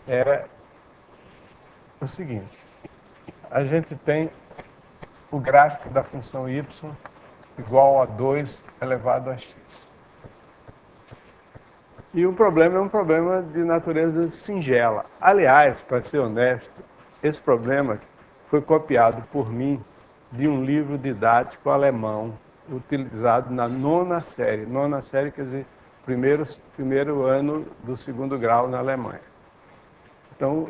era o seguinte: a gente tem o gráfico da função y igual a 2 elevado a x. E o problema é um problema de natureza singela. Aliás, para ser honesto, esse problema foi copiado por mim de um livro didático alemão utilizado na nona série. Nona série quer dizer primeiro ano do segundo grau na Alemanha. Então,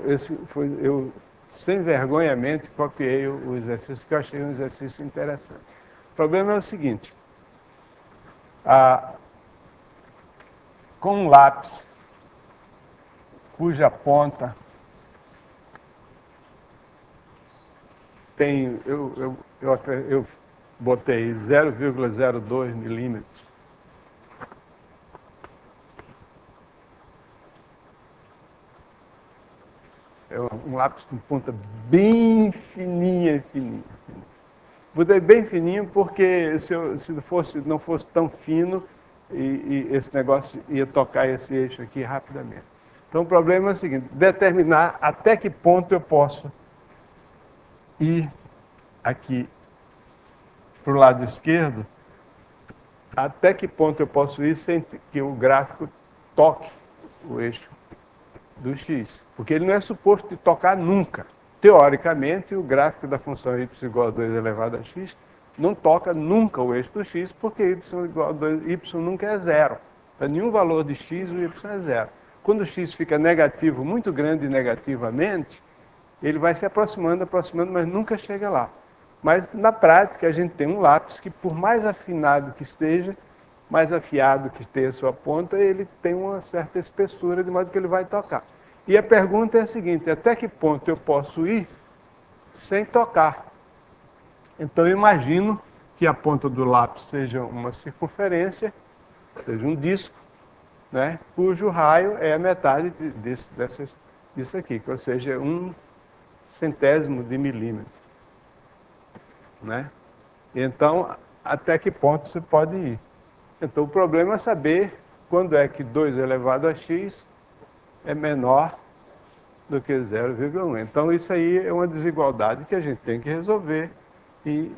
eu sem-vergonhamente copiei o exercício, que eu achei um exercício interessante. O problema é o seguinte: com um lápis cuja ponta tem, eu botei 0,02 milímetros. É um lápis com ponta bem fininha, fininha. Botei bem fininho porque se não fosse tão fino, e esse negócio ia tocar esse eixo aqui rapidamente. Então o problema é o seguinte: determinar até que ponto eu posso ir aqui para o lado esquerdo, até que ponto eu posso ir sem que o gráfico toque o eixo do x, porque ele não é suposto de tocar nunca. Teoricamente, o gráfico da função y igual a 2 elevado a x não toca nunca o eixo do x, porque y igual a 2, y nunca é zero. Para nenhum valor de x, o y é zero. Quando o x fica negativo, muito grande negativamente, ele vai se aproximando, mas nunca chega lá. Mas, na prática, a gente tem um lápis que, por mais afinado que esteja, mais afiado que tenha a sua ponta, ele tem uma certa espessura, de modo que ele vai tocar. E a pergunta é a seguinte: até que ponto eu posso ir sem tocar? Então eu imagino que a ponta do lápis seja uma circunferência, seja um disco, né, cujo raio é a metade disso aqui, ou seja, 1/100º de milímetro. Né? Então, até que ponto você pode ir? Então o problema é saber quando é que 2 elevado a x é menor do que 0,1. Então isso aí é uma desigualdade que a gente tem que resolver. E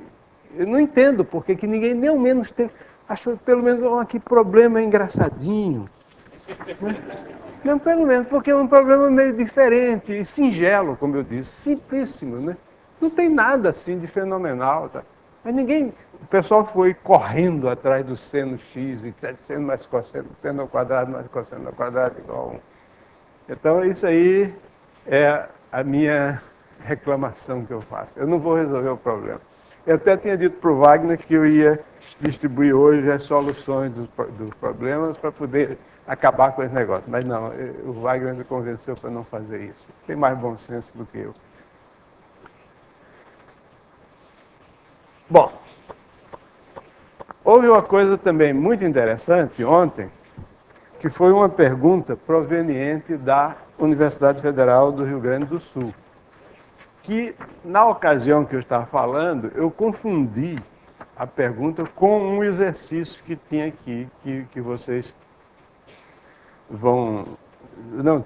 eu não entendo por que ninguém nem ao menos tem... Acho pelo menos que problema engraçadinho. Não, pelo menos, porque é um problema meio diferente e singelo, como eu disse, simplíssimo, né? Não tem nada assim de fenomenal, tá? Mas o pessoal foi correndo atrás do seno x, e seno mais cosseno, seno ao quadrado mais cosseno ao quadrado igual a 1. Então isso aí é a minha reclamação que eu faço. Eu não vou resolver o problema. Eu até tinha dito para o Wagner que eu ia distribuir hoje as soluções dos problemas para poder acabar com esse negócio. Mas não, o Wagner me convenceu para não fazer isso. Tem mais bom senso do que eu. Bom, houve uma coisa também muito interessante ontem, que foi uma pergunta proveniente da Universidade Federal do Rio Grande do Sul, que, na ocasião que eu estava falando, eu confundi a pergunta com um exercício que tinha aqui, que vocês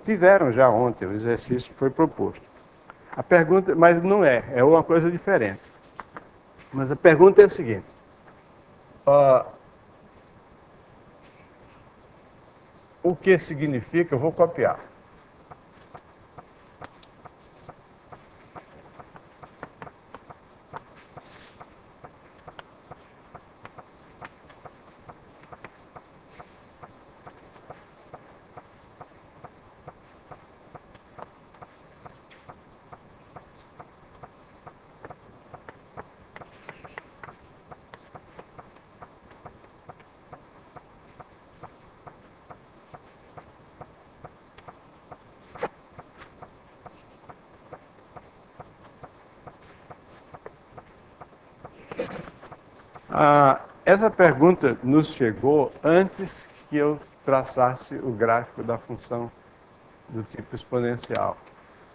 tiveram já ontem, o exercício que foi proposto. A pergunta, mas não é uma coisa diferente. Mas a pergunta é a seguinte: o que significa, eu vou copiar. Essa pergunta nos chegou antes que eu traçasse o gráfico da função do tipo exponencial.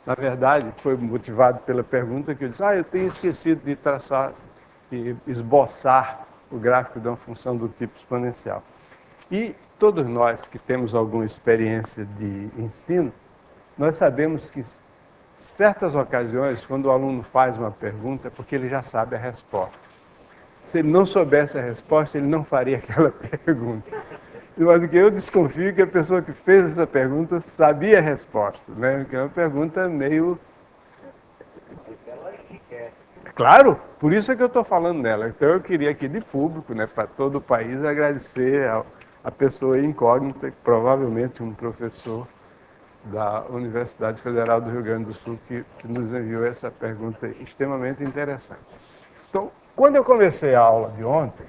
Na verdade, foi motivado pela pergunta que eu disse: eu tenho esquecido de traçar e esboçar o gráfico de uma função do tipo exponencial. E todos nós que temos alguma experiência de ensino, nós sabemos que certas ocasiões, quando o aluno faz uma pergunta, é porque ele já sabe a resposta. Se ele não soubesse a resposta, ele não faria aquela pergunta. Mas que eu desconfio que a pessoa que fez essa pergunta sabia a resposta, né? Que é uma pergunta meio... Claro, por isso é que eu estou falando dela. Então eu queria aqui de público, né, para todo o país, agradecer a pessoa incógnita, provavelmente um professor da Universidade Federal do Rio Grande do Sul, que nos enviou essa pergunta extremamente interessante. Então, quando eu comecei a aula de ontem,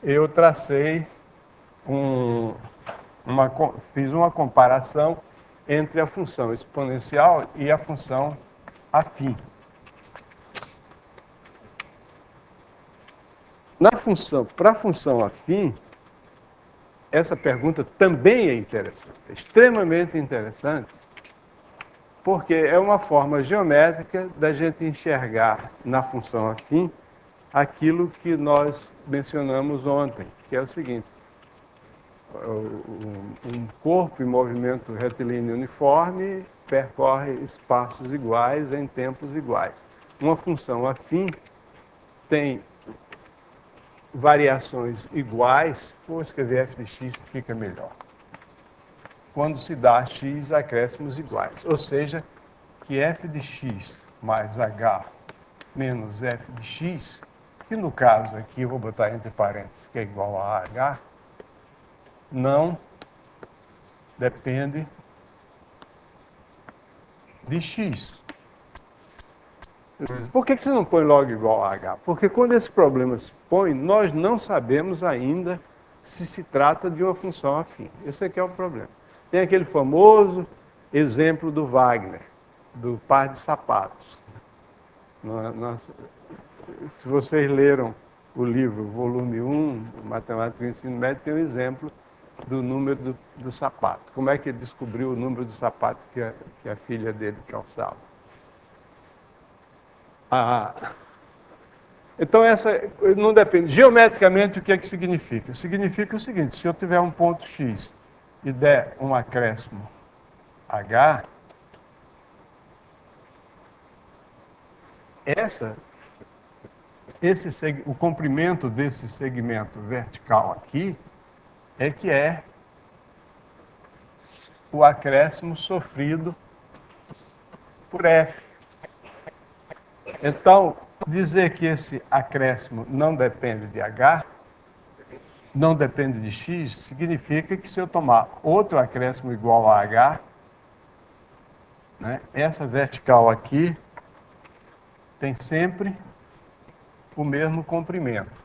eu tracei fiz uma comparação entre a função exponencial e a função afim. Para a função afim, essa pergunta também é interessante, é extremamente interessante, porque é uma forma geométrica da gente enxergar na função afim aquilo que nós mencionamos ontem, que é o seguinte: um corpo em movimento retilíneo uniforme percorre espaços iguais em tempos iguais. Uma função afim tem variações iguais, vou escrever f de x que fica melhor, quando se dá x acréscimos iguais, ou seja, que f de x mais h menos f de x, que no caso aqui eu vou botar entre parênteses que é igual a h, não depende de x. Por que você não põe logo igual a h? Porque quando esse problema se põe, nós não sabemos ainda se trata de uma função afim. Esse aqui é o problema. Tem aquele famoso exemplo do Wagner, do par de sapatos. Se vocês leram o livro, volume 1, Matemática do Ensino Médio, tem um exemplo do número do sapato. Como é que ele descobriu o número do sapato que a filha dele calçava? Então, essa não depende. Geometricamente, o que é que significa? Significa o seguinte: se eu tiver um ponto X e der um acréscimo H, o comprimento desse segmento vertical aqui é que é o acréscimo sofrido por F. Então, dizer que esse acréscimo não depende de H, não depende de X, significa que se eu tomar outro acréscimo igual a H, né, essa vertical aqui tem sempre o mesmo comprimento.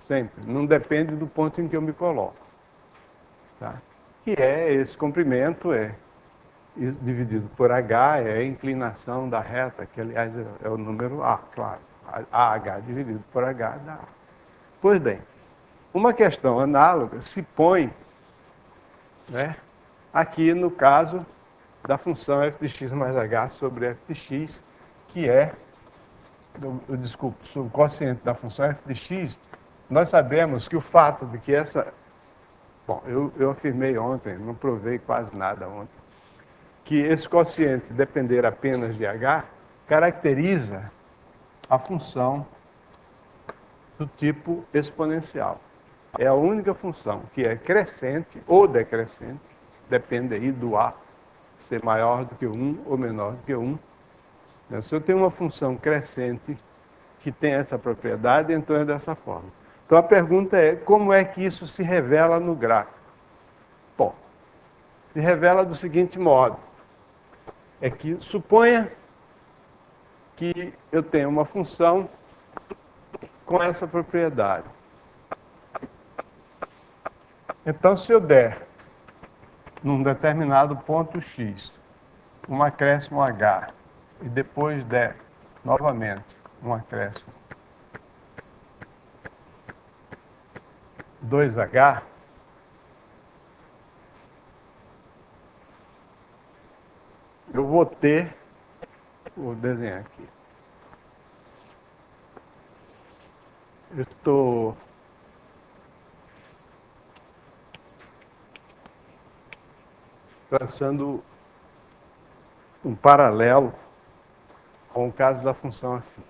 Sempre. Não depende do ponto em que eu me coloco. Tá? Que é esse comprimento, dividido por H, é a inclinação da reta, que aliás é o número A, claro. AH dividido por H dá A. Pois bem, uma questão análoga se põe, né, aqui no caso da função f de x mais h sobre f de x, que é, sobre o quociente da função f de x. Nós sabemos que o fato de que essa... Bom, eu afirmei ontem, não provei quase nada ontem, que esse quociente depender apenas de h caracteriza a função do tipo exponencial. É a única função que é crescente ou decrescente, depende aí do a ser maior do que 1 ou menor do que 1. Se eu tenho uma função crescente que tem essa propriedade, então é dessa forma. Então a pergunta é, como é que isso se revela no gráfico? Bom, se revela do seguinte modo: é que suponha que eu tenho uma função com essa propriedade. Então, se eu der, num determinado ponto x, um acréscimo h, e depois der, novamente, um acréscimo 2h, eu vou ter, vou desenhar aqui, eu estou traçando um paralelo com o caso da função afim.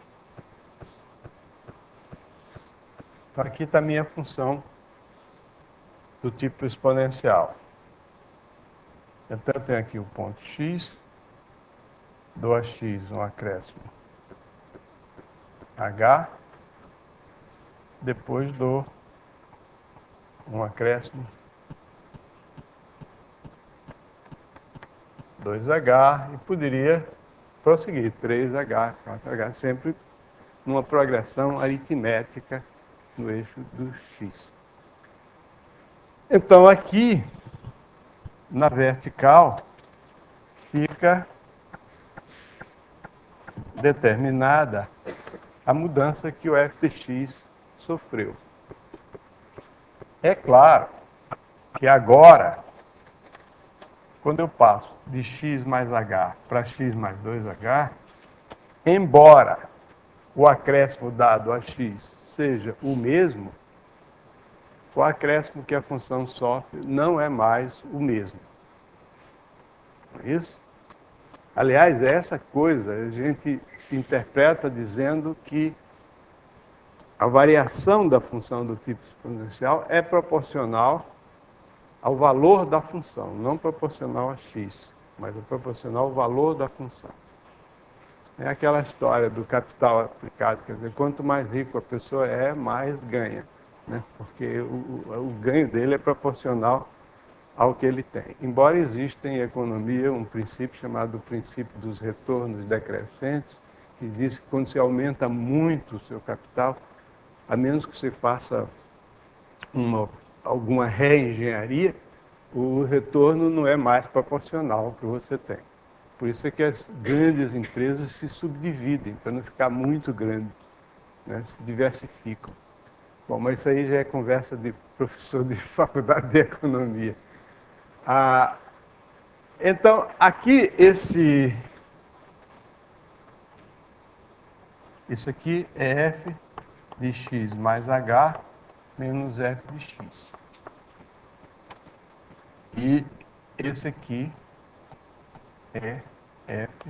Então aqui está a minha função do tipo exponencial. Então eu tenho aqui o ponto x, dou a x um acréscimo h, depois dou um acréscimo 2h e poderia prosseguir 3h, 4h, sempre numa progressão aritmética no eixo do x. Então aqui, na vertical, fica determinada a mudança que o f de x sofreu. É claro que agora, quando eu passo de x mais h para x mais 2h, embora o acréscimo dado a x seja o mesmo, o acréscimo que a função sofre não é mais o mesmo. Não é isso? Aliás, essa coisa a gente interpreta dizendo que a variação da função do tipo exponencial é proporcional ao valor da função, não proporcional a x, mas é proporcional ao valor da função. É aquela história do capital aplicado, quer dizer, quanto mais rico a pessoa é, mais ganha, né? Porque o ganho dele é proporcional ao que ele tem. Embora exista em economia um princípio chamado princípio dos retornos decrescentes, que diz que quando se aumenta muito o seu capital, a menos que você faça alguma reengenharia, o retorno não é mais proporcional ao que você tem. Por isso é que as grandes empresas se subdividem, para não ficar muito grande, né? Se diversificam. Bom, mas isso aí já é conversa de professor de faculdade de economia. Então, aqui isso aqui é f de x mais h menos f de x. E esse aqui é f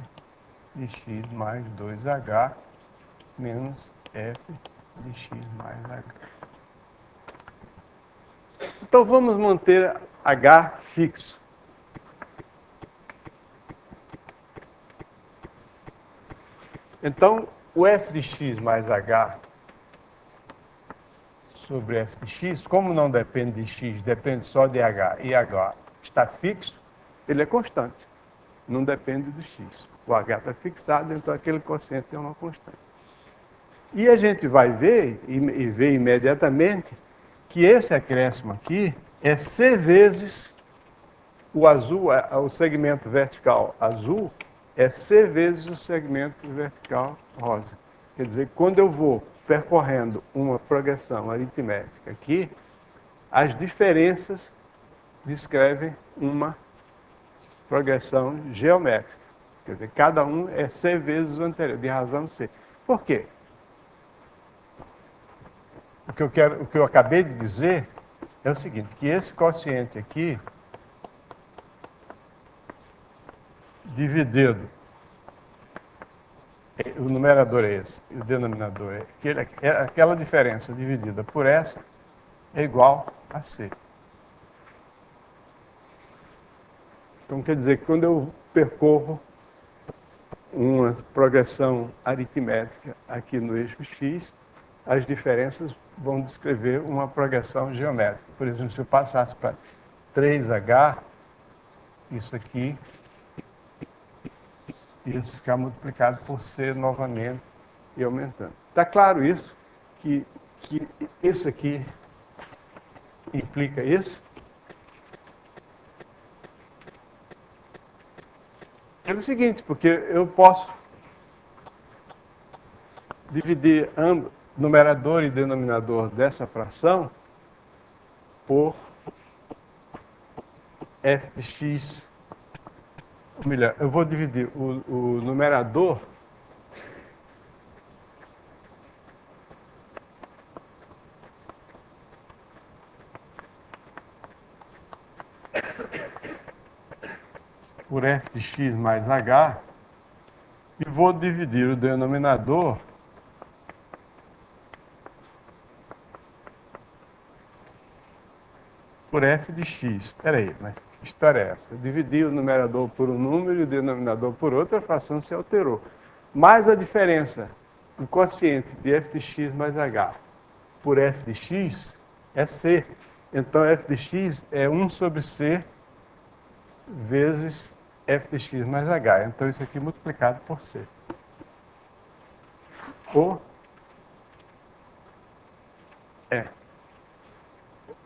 de x mais 2h menos f de x mais h. Então vamos manter h fixo. Então o f de x mais h sobre f de x, como não depende de x, depende só de h, e h está fixo, ele é constante. Não depende do x. O h está fixado, então aquele quociente é uma constante. E a gente vai ver, e ver imediatamente, que esse acréscimo aqui é c vezes o azul, o segmento vertical azul, é c vezes o segmento vertical rosa. Quer dizer, quando eu vou percorrendo uma progressão aritmética aqui, as diferenças descrevem uma progressão geométrica. Quer dizer, cada um é c vezes o anterior, de razão c. Por quê? O que eu acabei de dizer é o seguinte, que esse quociente aqui, dividido, o numerador é esse, e o denominador é aquela diferença dividida por essa, é igual a c. Então quer dizer que quando eu percorro uma progressão aritmética aqui no eixo x, as diferenças vão descrever uma progressão geométrica. Por exemplo, se eu passasse para 3h, isso aqui, isso ficar multiplicado por c novamente e aumentando. Está claro isso? Que isso aqui implica isso? É o seguinte, porque eu posso dividir ambos, numerador e denominador dessa fração, por f de x. Ou melhor, eu vou dividir o numerador por f de x mais h e vou dividir o denominador por f de x. Espera aí, mas que história é essa? Eu dividi o numerador por um número e o denominador por outro, a fração se alterou. Mas a diferença do quociente de f de x mais h por f de x é c. Então f de x é 1 sobre c vezes f de x mais h. Então isso aqui multiplicado por c. Ou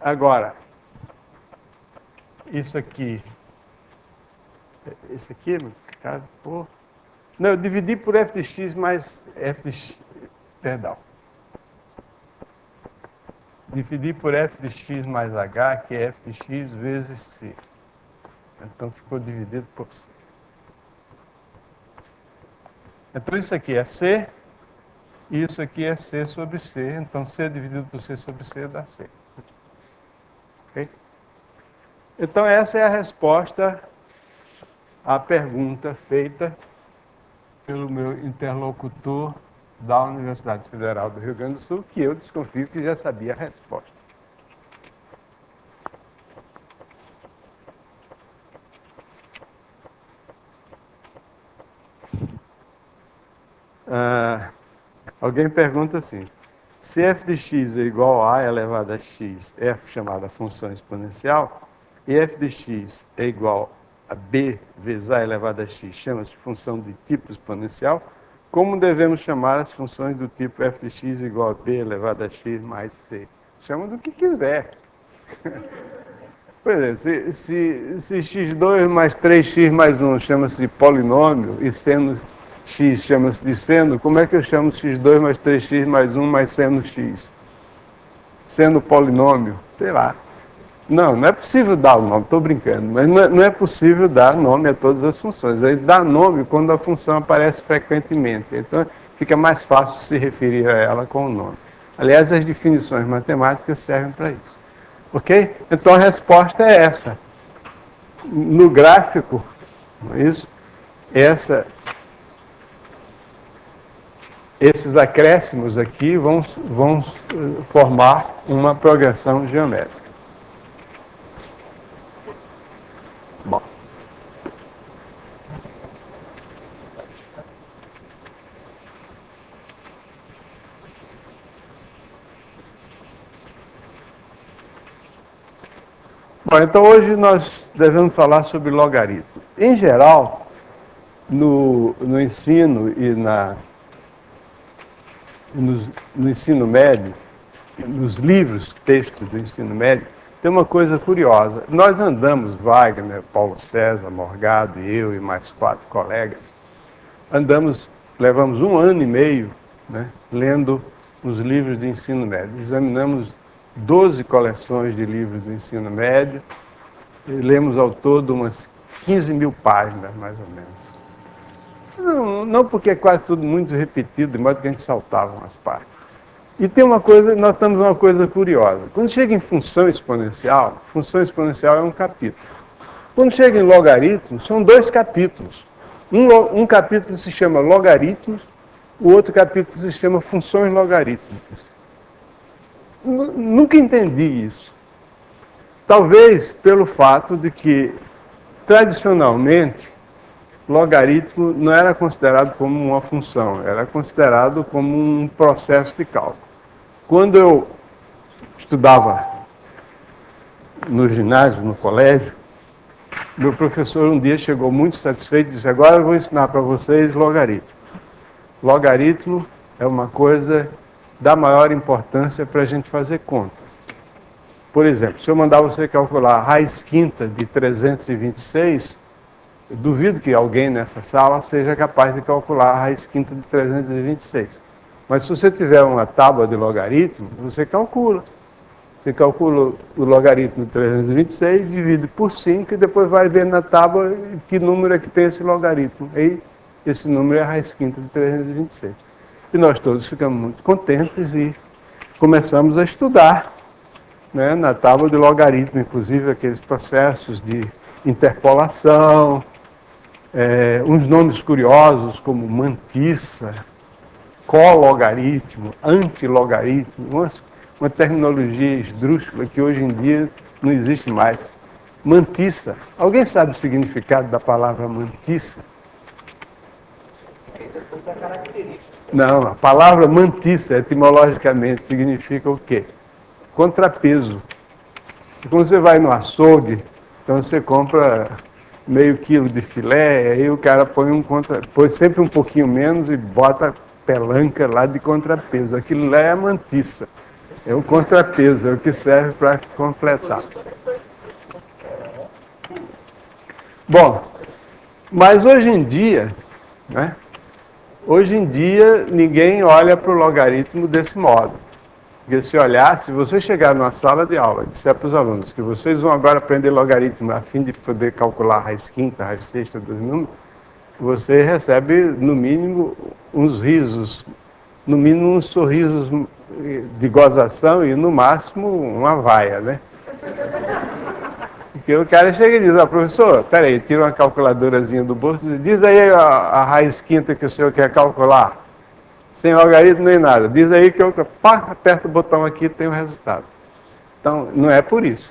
agora, isso aqui, esse aqui é multiplicado por... Não, eu dividi por f de x mais f de x, perdão. Dividi por f de x mais h, que é f de x vezes c. Então ficou dividido por c. Então isso aqui é c, e isso aqui é c sobre c. Então c dividido por c sobre c dá c. Ok? Então essa é a resposta à pergunta feita pelo meu interlocutor da Universidade Federal do Rio Grande do Sul, que eu desconfio que já sabia a resposta. Alguém pergunta assim: se f de x é igual a elevado a x, f chamada função exponencial, e f de x é igual a b vezes a elevado a x, chama-se função de tipo exponencial, como devemos chamar as funções do tipo f de x igual a b elevado a x mais c? Chama do que quiser. Por exemplo, se x2 mais 3x mais 1 chama-se de polinômio e seno x chama-se de seno, como é que eu chamo x2 mais 3x mais 1 mais seno x? Seno polinômio? Sei lá. Não é possível dar o nome, estou brincando, mas não é possível dar nome a todas as funções. Aí dá nome quando a função aparece frequentemente, então fica mais fácil se referir a ela com o nome. Aliás, as definições matemáticas servem para isso. Ok? Então a resposta é essa. No gráfico, não é isso? Esses acréscimos aqui vão formar uma progressão geométrica. Bom. Bom, então hoje nós devemos falar sobre logaritmo. Em geral, no ensino e no ensino médio, nos livros, textos do ensino médio, tem uma coisa curiosa. Nós andamos, Wagner, Paulo César, Morgado e eu e mais 4 colegas, levamos 1 ano e meio, né, lendo os livros de ensino médio. Examinamos 12 coleções de livros do ensino médio e lemos ao todo umas 15 mil páginas, mais ou menos. Não porque é quase tudo muito repetido, de modo que a gente saltava umas partes. E tem uma coisa, nós temos uma coisa curiosa. Quando chega em função exponencial é um capítulo. Quando chega em logaritmo, são 2 capítulos. Um capítulo se chama logaritmos, o outro capítulo se chama funções logarítmicas. Nunca entendi isso. Talvez pelo fato de que, tradicionalmente, logaritmo não era considerado como uma função, era considerado como um processo de cálculo. Quando eu estudava no ginásio, no colégio, meu professor um dia chegou muito satisfeito e disse: agora eu vou ensinar para vocês logaritmo. Logaritmo é uma coisa da maior importância para a gente fazer conta. Por exemplo, se eu mandar você calcular a raiz quinta de 326, eu duvido que alguém nessa sala seja capaz de calcular a raiz quinta de 326. Mas se você tiver uma tábua de logaritmo, você calcula. Você calcula o logaritmo de 326, divide por 5 e depois vai ver na tábua que número é que tem esse logaritmo. Aí, esse número é a raiz quinta de 326. E nós todos ficamos muito contentes e começamos a estudar, né, na tábua de logaritmo, inclusive aqueles processos de interpolação, uns nomes curiosos como mantissa, cologaritmo, antilogaritmo, uma terminologia esdrúxula que hoje em dia não existe mais. Mantissa. Alguém sabe o significado da palavra mantissa? Não, a palavra mantissa, etimologicamente, significa o quê? Contrapeso. E quando você vai no açougue, então você compra meio quilo de filé, aí o cara põe sempre um pouquinho menos e bota pelanca lá de contrapeso. Aquilo lá é a mantissa. É o contrapeso, é o que serve para completar. Bom, mas hoje em dia, né? Hoje em dia ninguém olha para o logaritmo desse modo. Porque se olhar, se você chegar numa sala de aula e disser para os alunos que vocês vão agora aprender logaritmo a fim de poder calcular a raiz quinta, a raiz sexta dos números, você recebe, no mínimo, uns risos, no mínimo uns sorrisos de gozação e, no máximo, uma vaia, né? Porque o cara chega e diz, professor, peraí, tira uma calculadorazinha do bolso e diz aí a raiz quinta que o senhor quer calcular. Sem logaritmo nem nada. Diz aí que eu aperto o botão aqui e tenho o resultado. Então, não é por isso.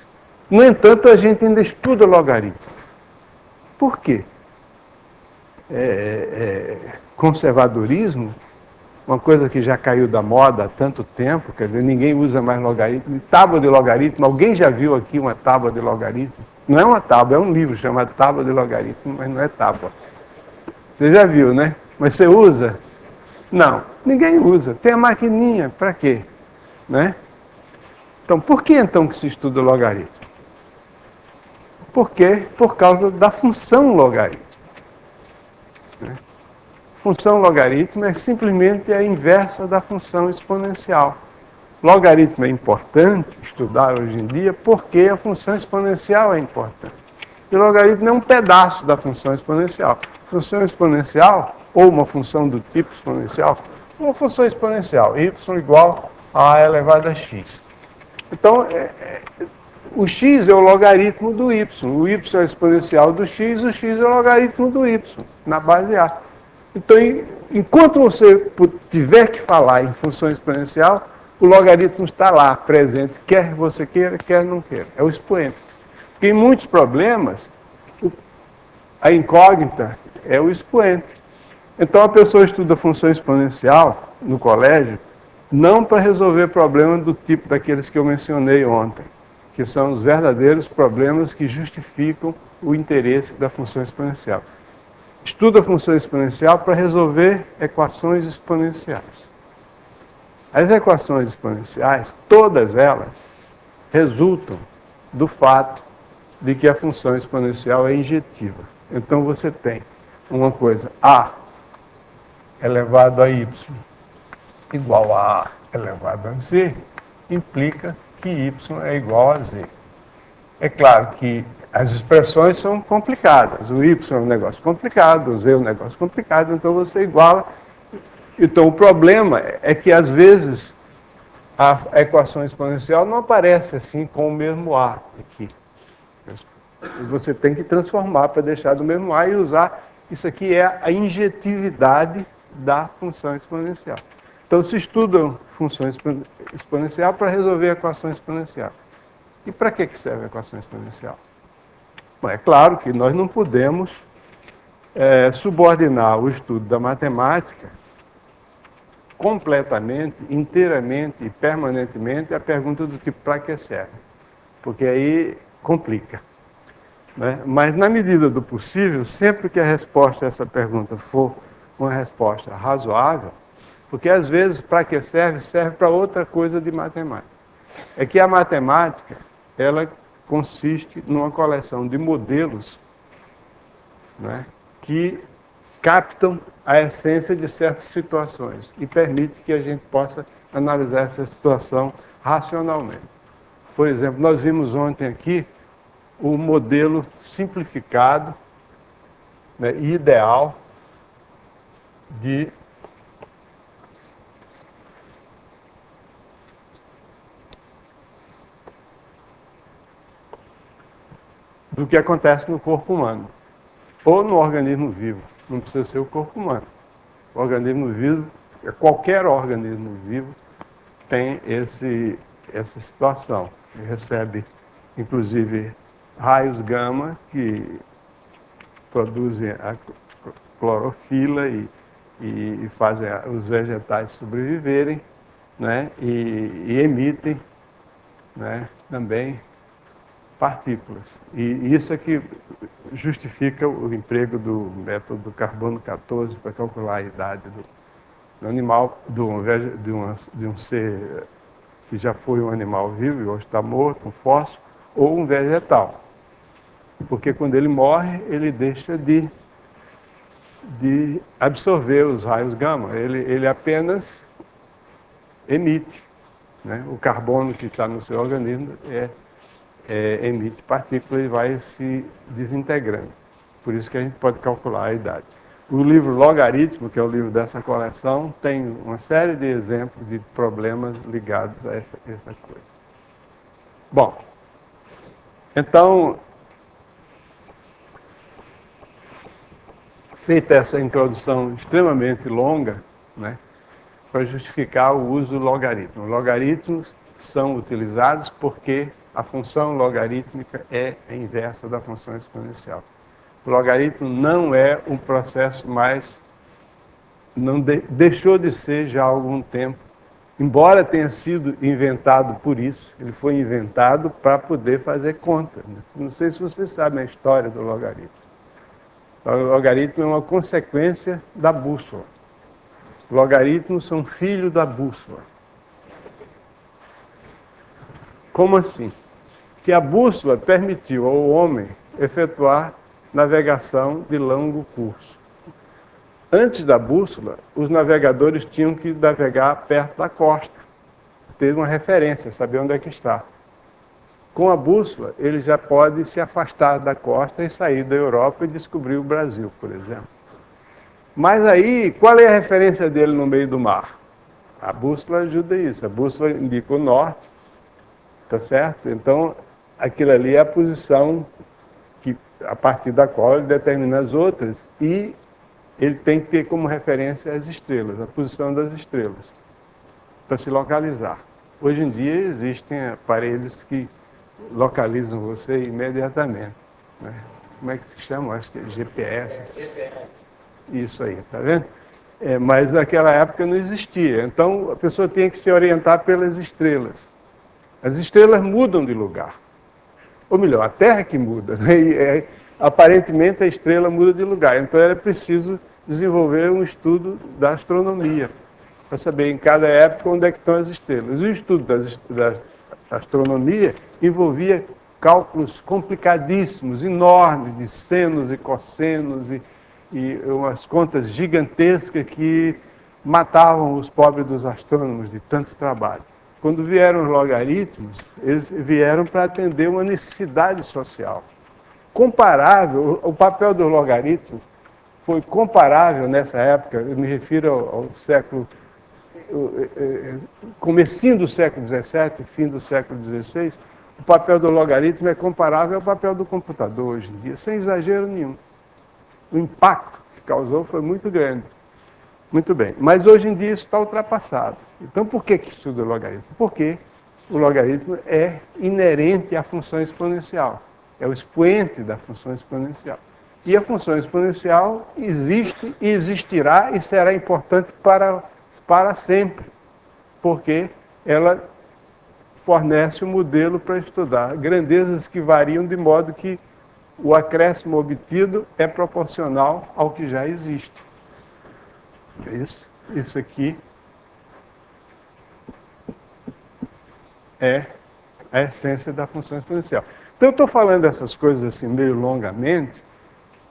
No entanto, a gente ainda estuda logaritmo. Por quê? Conservadorismo, uma coisa que já caiu da moda há tanto tempo, quer dizer, ninguém usa mais logaritmo. Tábua de logaritmo, alguém já viu aqui uma tábua de logaritmo? Não é uma tábua, é um livro chamado Tábua de Logaritmo, mas não é tábua. Você já viu, né? Mas você usa? Não, ninguém usa. Tem a maquininha, para quê? Né? Então, por que então que se estuda logaritmo? Por causa da função logaritmo. Né? Função logaritmo é simplesmente a inversa da função exponencial. Logaritmo é importante estudar hoje em dia porque a função exponencial é importante. E o logaritmo é um pedaço da função exponencial. Função exponencial, ou uma função do tipo exponencial, uma função exponencial, y igual a elevado a x. Então, o x é o logaritmo do y, o y é o exponencial do x, o x é o logaritmo do y, na base A. Então, enquanto você tiver que falar em função exponencial, o logaritmo está lá, presente, quer você queira, quer não queira. É o expoente. Porque em muitos problemas, a incógnita é o expoente. Então a pessoa estuda função exponencial no colégio, não para resolver problemas do tipo daqueles que eu mencionei ontem, que são os verdadeiros problemas que justificam o interesse da função exponencial. Estuda a função exponencial para resolver equações exponenciais. As equações exponenciais, todas elas, resultam do fato de que a função exponencial é injetiva. Então você tem uma coisa, a elevado a y igual a elevado a z, implica que y é igual a z. É claro que as expressões são complicadas. O y é um negócio complicado, o z é um negócio complicado, então você iguala. Então o problema é que às vezes a equação exponencial não aparece assim com o mesmo a aqui. Você tem que transformar para deixar do mesmo a e usar. Isso aqui é a injetividade da função exponencial. Então se estudam função exponencial para resolver a equação exponencial. E para que serve a equação exponencial? Bom, é claro que nós não podemos subordinar o estudo da matemática completamente, inteiramente e permanentemente à pergunta do tipo para que serve. Porque aí complica. Né? Mas na medida do possível, sempre que a resposta a essa pergunta for uma resposta razoável, porque às vezes para que serve, serve para outra coisa de matemática. É que a matemática, ela consiste numa coleção de modelos, né, que captam a essência de certas situações e permite que a gente possa analisar essa situação racionalmente. Por exemplo, nós vimos ontem aqui o modelo simplificado, né, ideal do que acontece no corpo humano. ou no organismo vivo, não precisa ser o corpo humano. O organismo vivo, qualquer organismo vivo tem essa situação. Ele recebe, inclusive, raios gama que produzem a clorofila e fazem os vegetais sobreviverem, né? E emitem, né, também partículas. E isso é que justifica o emprego do método do carbono 14 para calcular a idade do animal, de um ser que já foi um animal vivo e hoje está morto, um fóssil, ou um vegetal. Porque quando ele morre, ele deixa de absorver os raios gama. Ele apenas emite, né? O carbono que está no seu organismo emite partículas e vai se desintegrando. Por isso que a gente pode calcular a idade. O livro Logaritmo, que é o livro dessa coleção, tem uma série de exemplos de problemas ligados a essa coisa. Bom, então, feita essa introdução extremamente longa, né, para justificar o uso do logaritmo. Logaritmos são utilizados porque a função logarítmica é a inversa da função exponencial. O logaritmo não é um processo mais... deixou de ser já há algum tempo, embora tenha sido inventado por isso. Ele foi inventado para poder fazer conta. Não sei se vocês sabem a história do logaritmo. O logaritmo é uma consequência da bússola. Logaritmos são filhos da bússola. Como assim? Que a bússola permitiu ao homem efetuar navegação de longo curso. Antes da bússola, os navegadores tinham que navegar perto da costa, ter uma referência, saber onde é que está. Com a bússola, ele já pode se afastar da costa e sair da Europa e descobrir o Brasil, por exemplo. Mas aí, qual é a referência dele no meio do mar? A bússola ajuda isso. A bússola indica o norte, tá certo? Então, aquilo ali é a posição que, a partir da qual ele determina as outras, e ele tem que ter como referência as estrelas, a posição das estrelas, para se localizar. Hoje em dia existem aparelhos que localizam você imediatamente, né? Como é que se chama? Acho que é GPS. GPS. Isso aí, tá vendo? Mas naquela época não existia. Então a pessoa tinha que se orientar pelas estrelas. As estrelas mudam de lugar. Ou melhor, a Terra que muda, né? Aparentemente a estrela muda de lugar. Então era preciso desenvolver um estudo da astronomia, para saber em cada época onde é que estão as estrelas. O estudo da astronomia envolvia cálculos complicadíssimos, enormes, de senos e cossenos, e umas contas gigantescas que matavam os pobres dos astrônomos de tanto trabalho. Quando vieram os logaritmos, eles vieram para atender uma necessidade social. Comparável, o papel dos logaritmos foi comparável nessa época, eu me refiro ao século, comecinho do século XVII, fim do século XVI, o papel do logaritmo é comparável ao papel do computador hoje em dia, sem exagero nenhum. O impacto que causou foi muito grande. Muito bem, mas hoje em dia isso está ultrapassado. Então por que estuda o logaritmo? Porque o logaritmo é inerente à função exponencial. É o expoente da função exponencial. E a função exponencial existe, existirá e será importante para sempre, porque ela fornece um modelo para estudar grandezas que variam de modo que o acréscimo obtido é proporcional ao que já existe. Isso aqui é a essência da função exponencial. Então eu estou falando essas coisas assim meio longamente,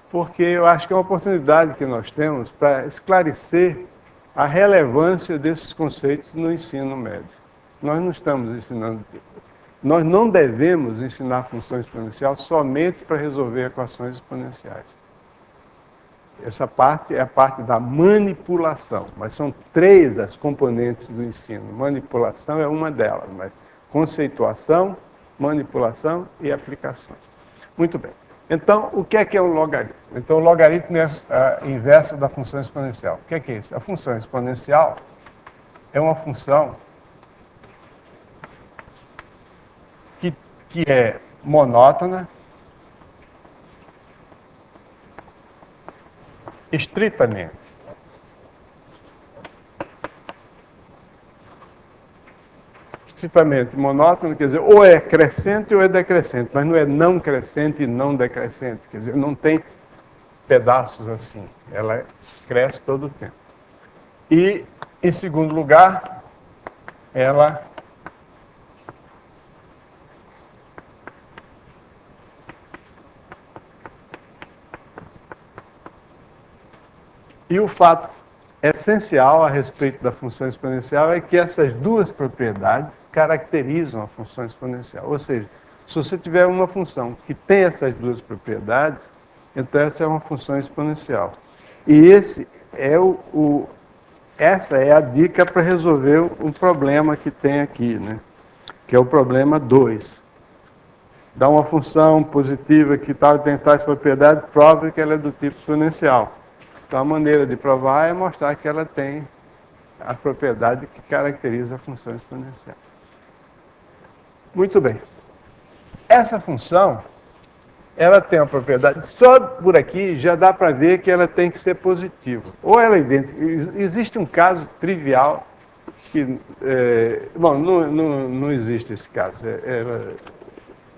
porque eu acho que é uma oportunidade que nós temos para esclarecer a relevância desses conceitos no ensino médio. Nós não estamos ensinando... Nós não devemos ensinar função exponencial somente para resolver equações exponenciais. Essa parte é a parte da manipulação, mas são 3 as componentes do ensino. Manipulação é uma delas, mas conceituação, manipulação e aplicações. Muito bem. Então, o que é um logaritmo? Então, o logaritmo é a inversa da função exponencial. O que é isso? A função exponencial é uma função que é monótona, estritamente. Estritamente monótono, quer dizer, ou é crescente ou é decrescente, mas não é não crescente e não decrescente, quer dizer, não tem pedaços assim, ela cresce todo o tempo. E, em segundo lugar, ela e o fato essencial a respeito da função exponencial é que essas duas propriedades caracterizam a função exponencial. Ou seja, se você tiver uma função que tem essas duas propriedades, então essa é uma função exponencial. E essa é a dica para resolver um problema que tem aqui, né? Que é o problema 2. Dá uma função positiva que tal tem tais propriedades, prove que ela é do tipo exponencial. Então, a maneira de provar é mostrar que ela tem a propriedade que caracteriza a função exponencial. Muito bem. Essa função, ela tem a propriedade, só por aqui já dá para ver que ela tem que ser positiva. Ou ela é idêntica. Existe um caso trivial que... bom, não existe esse caso.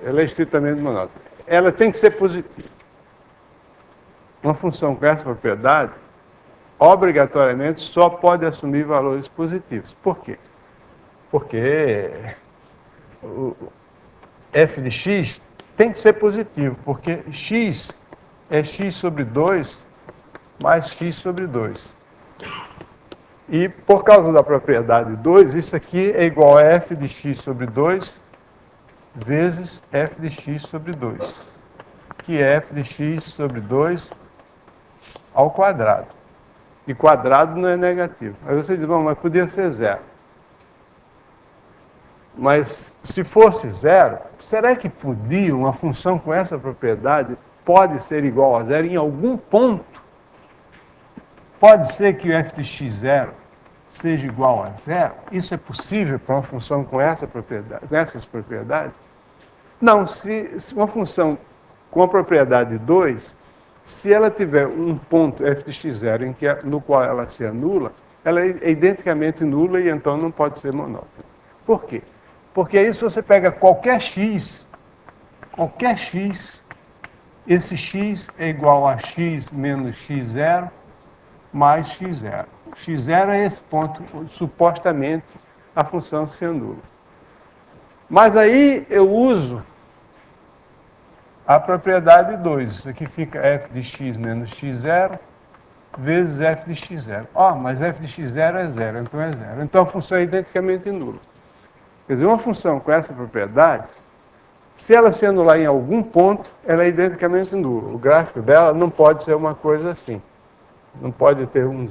Ela é estritamente monótona. Ela tem que ser positiva. Uma função com essa propriedade, obrigatoriamente, só pode assumir valores positivos. Por quê? Porque o f de x tem que ser positivo, porque x é x sobre 2 mais x sobre 2. E por causa da propriedade 2, isso aqui é igual a f de x sobre 2 vezes f de x sobre 2, que é f de x sobre 2 ao quadrado. E quadrado não é negativo. Aí você diz, bom, mas podia ser zero. Mas se fosse zero, será que podia uma função com essa propriedade pode ser igual a zero em algum ponto? Pode ser que o f de x0 seja igual a zero? Isso é possível para uma função com essa propriedade, com essas propriedades? Não, se uma função com a propriedade 2, se ela tiver um ponto f de x0 no qual ela se anula, ela é identicamente nula e então não pode ser monótona. Por quê? Porque aí se você pega qualquer x, esse x é igual a x menos x0 mais x0. x0 é esse ponto, supostamente a função se anula. Mas aí eu uso a propriedade 2. Isso aqui fica f de x menos x0 vezes f de x0. Mas f de x0 é zero, então é zero. Então a função é identicamente nula. Quer dizer, uma função com essa propriedade, se ela se anular em algum ponto, ela é identicamente nula. O gráfico dela não pode ser uma coisa assim. Não pode ter um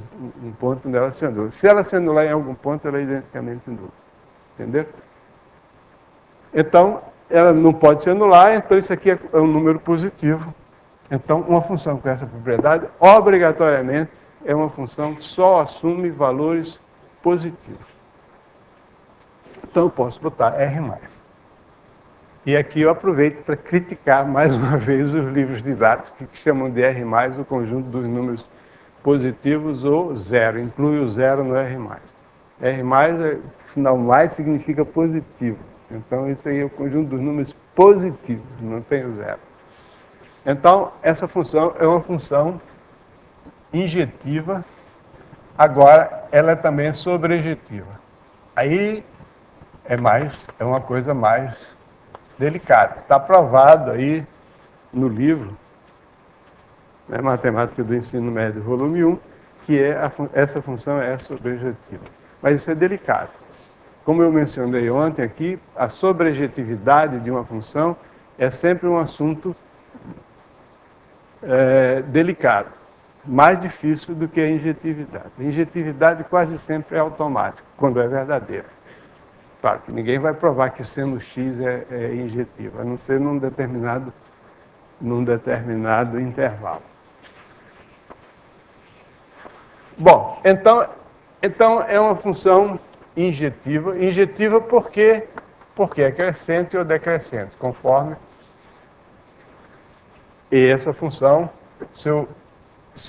ponto onde ela se anula. Se ela se anular em algum ponto, ela é identicamente nula. Entendeu? Então, ela não pode se anular, então isso aqui é um número positivo. Então, uma função com essa propriedade, obrigatoriamente, é uma função que só assume valores positivos. Então, eu posso botar R+. E aqui eu aproveito para criticar mais uma vez os livros didáticos que chamam de R+, o conjunto dos números positivos ou zero. Inclui o zero no R+. R+, sinal mais significa positivo. Então, isso aí é o conjunto dos números positivos, não tem o zero. Então, essa função é uma função injetiva. Agora, ela também é sobrejetiva. Aí é uma coisa mais delicada. Está provado aí no livro, né, Matemática do Ensino Médio, volume 1, que essa função é sobrejetiva. Mas isso é delicado. Como eu mencionei ontem aqui, a sobrejetividade de uma função é sempre um assunto delicado, mais difícil do que a injetividade. A injetividade quase sempre é automática, quando é verdadeira. Claro que ninguém vai provar que seno x é injetivo, a não ser num determinado num determinado intervalo. Bom, então é uma função injetiva. Injetiva porque é crescente ou decrescente, conforme. E essa função, se eu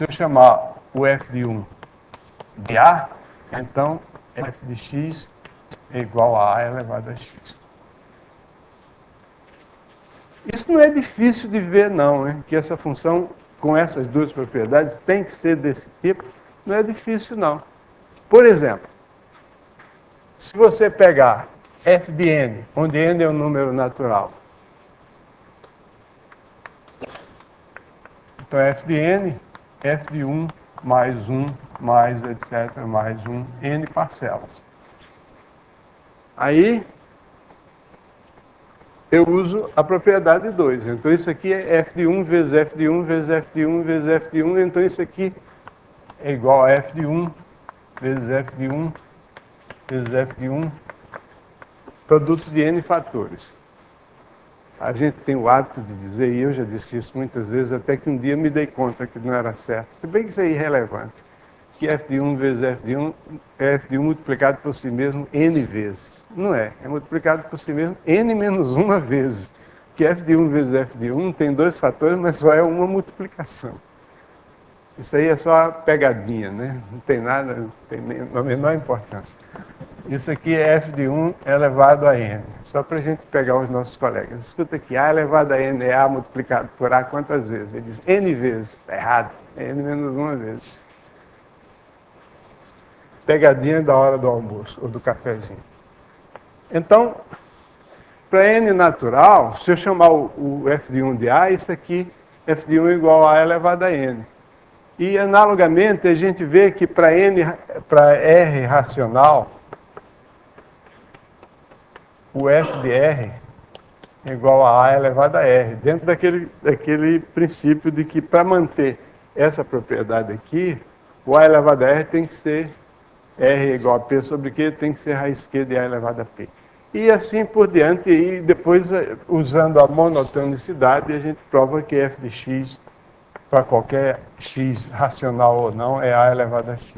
chamar o f de 1 de A, então f de x é igual a A elevado a x. Isso não é difícil de ver, não, né? Que essa função, com essas duas propriedades, tem que ser desse tipo. Não é difícil, não. Por exemplo, se você pegar f de n, onde n é um número natural, então f de n, f de 1 mais 1 mais etc. mais 1, n parcelas. Aí eu uso a propriedade 2. Então isso aqui é f de 1 vezes f de 1 vezes f de 1 vezes f de 1. Então isso aqui é igual a f de 1 vezes f de 1 vezes f de 1, produto de n fatores. A gente tem o hábito de dizer, e eu já disse isso muitas vezes, até que um dia me dei conta que não era certo. Se bem que isso é irrelevante. Que f de 1 vezes f de 1 é f de 1 multiplicado por si mesmo n vezes. Não é. É multiplicado por si mesmo n menos 1 vezes. Que f de 1 vezes f de 1 tem dois fatores, mas só é uma multiplicação. Isso aí é só pegadinha, né? Não tem nada, não tem a menor importância. Isso aqui é f de 1 elevado a n. Só para a gente pegar os nossos colegas. Escuta aqui, a elevado a n é a multiplicado por a quantas vezes? Ele diz n vezes. Está errado. É n menos 1 vezes. Pegadinha da hora do almoço ou do cafezinho. Então, para n natural, se eu chamar o f de 1 de a, isso aqui, f de 1 é igual a elevado a n. E, analogamente, a gente vê que para R racional, o f de R é igual a elevado a R, dentro daquele princípio de que, para manter essa propriedade aqui, o a elevado a R tem que ser R é igual a P sobre Q, tem que ser raiz Q de a elevado a P. E assim por diante, e depois, usando a monotonicidade, a gente prova que f de x, para qualquer x racional ou não, é a elevado a x.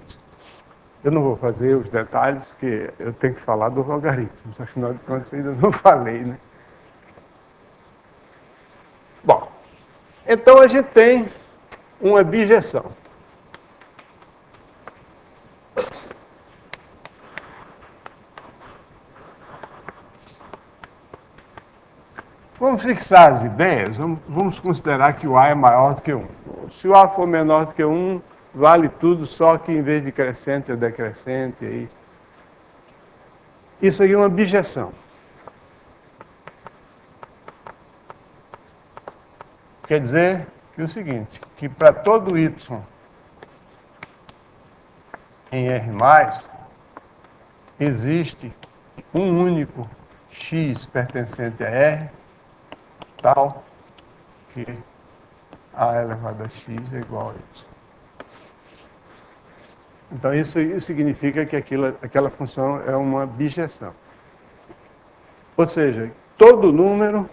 Eu não vou fazer os detalhes, porque eu tenho que falar dos logaritmos, afinal de contas eu ainda não falei, né? Bom, então a gente tem uma bijeção. Vamos fixar as ideias, vamos considerar que o A é maior do que 1. Se o A for menor do que 1, vale tudo, só que em vez de crescente é decrescente. Aí. Isso aí é uma bijeção. Quer dizer que é o seguinte, que para todo y em R+, existe um único x pertencente a R, tal que a elevado a x é igual a y. Então isso significa que aquela função é uma bijeção. Ou seja, todo número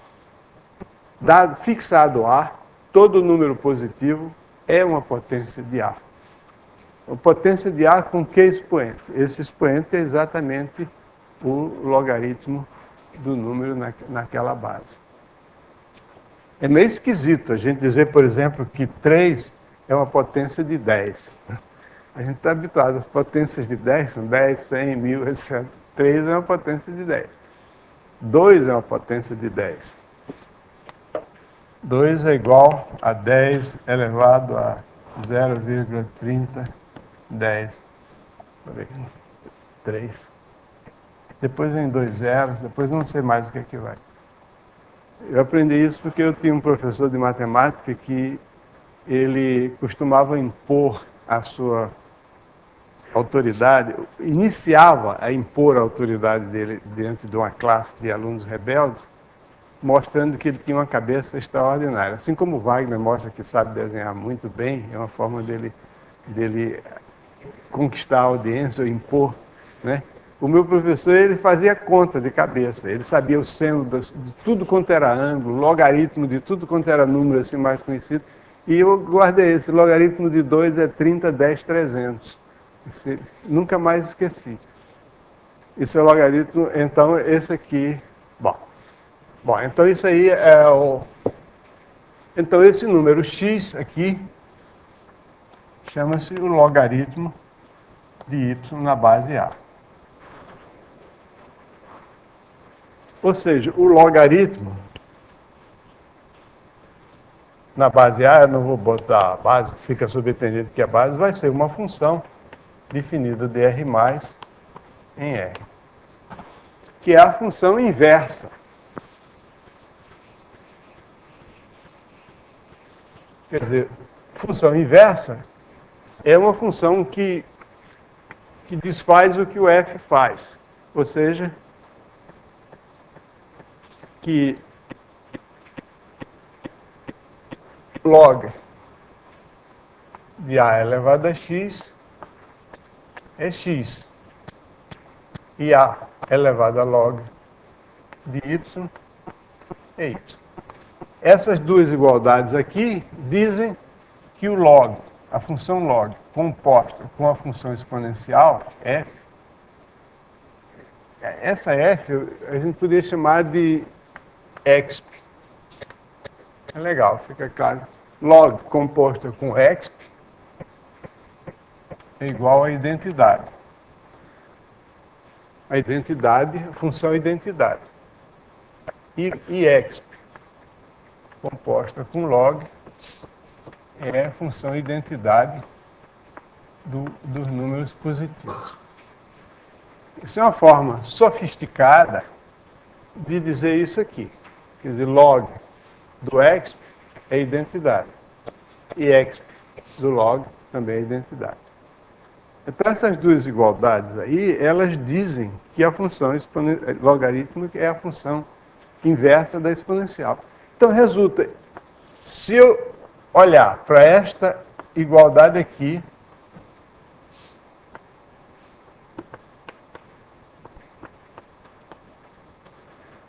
fixado A, todo número positivo é uma potência de A. A potência de A com que expoente? Esse expoente é exatamente o logaritmo do número naquela base. É meio esquisito a gente dizer, por exemplo, que 3 é uma potência de 10. A gente está habituado, as potências de 10 são 10, 100, 1000, etc. 3 é uma potência de 10. 2 é uma potência de 10. 2 é igual a 10 elevado a 0,3010. 3. Depois vem 2 zeros, depois não sei mais o que é que vai. Eu aprendi isso porque eu tinha um professor de matemática que ele costumava impor a sua autoridade, iniciava a impor a autoridade dele dentro de uma classe de alunos rebeldes, mostrando que ele tinha uma cabeça extraordinária. Assim como Wagner mostra que sabe desenhar muito bem, é uma forma dele conquistar a audiência, ou impor, né? O meu professor, ele fazia conta de cabeça, ele sabia o seno de tudo quanto era ângulo, logaritmo de tudo quanto era número assim mais conhecido, e eu guardei esse logaritmo de 2 é 30, 10, 300. Nunca mais esqueci. Isso é o logaritmo, então esse aqui, bom, então isso aí é o... Então esse número x aqui chama-se o logaritmo de y na base A. Ou seja, o logaritmo na base A, eu não vou botar a base, fica subentendido que a base vai ser uma função definida de R mais em R, que é a função inversa. Quer dizer, função inversa é uma função que desfaz o que o f faz. Ou seja, que log de A elevado a x é x. E A elevado a log de y é y. Essas duas igualdades aqui dizem que o log, a função log, composta com a função exponencial, f, essa f a gente poderia chamar de exp. É legal, fica claro. Log composta com exp é igual a identidade. A identidade, a função identidade. E exp composta com log é a função identidade dos números positivos. Isso é uma forma sofisticada de dizer isso aqui. Quer dizer, log do exp é identidade. E exp do log também é identidade. Então, essas duas igualdades aí, elas dizem que a função logarítmica é a função inversa da exponencial. Então, resulta, se eu olhar para esta igualdade aqui,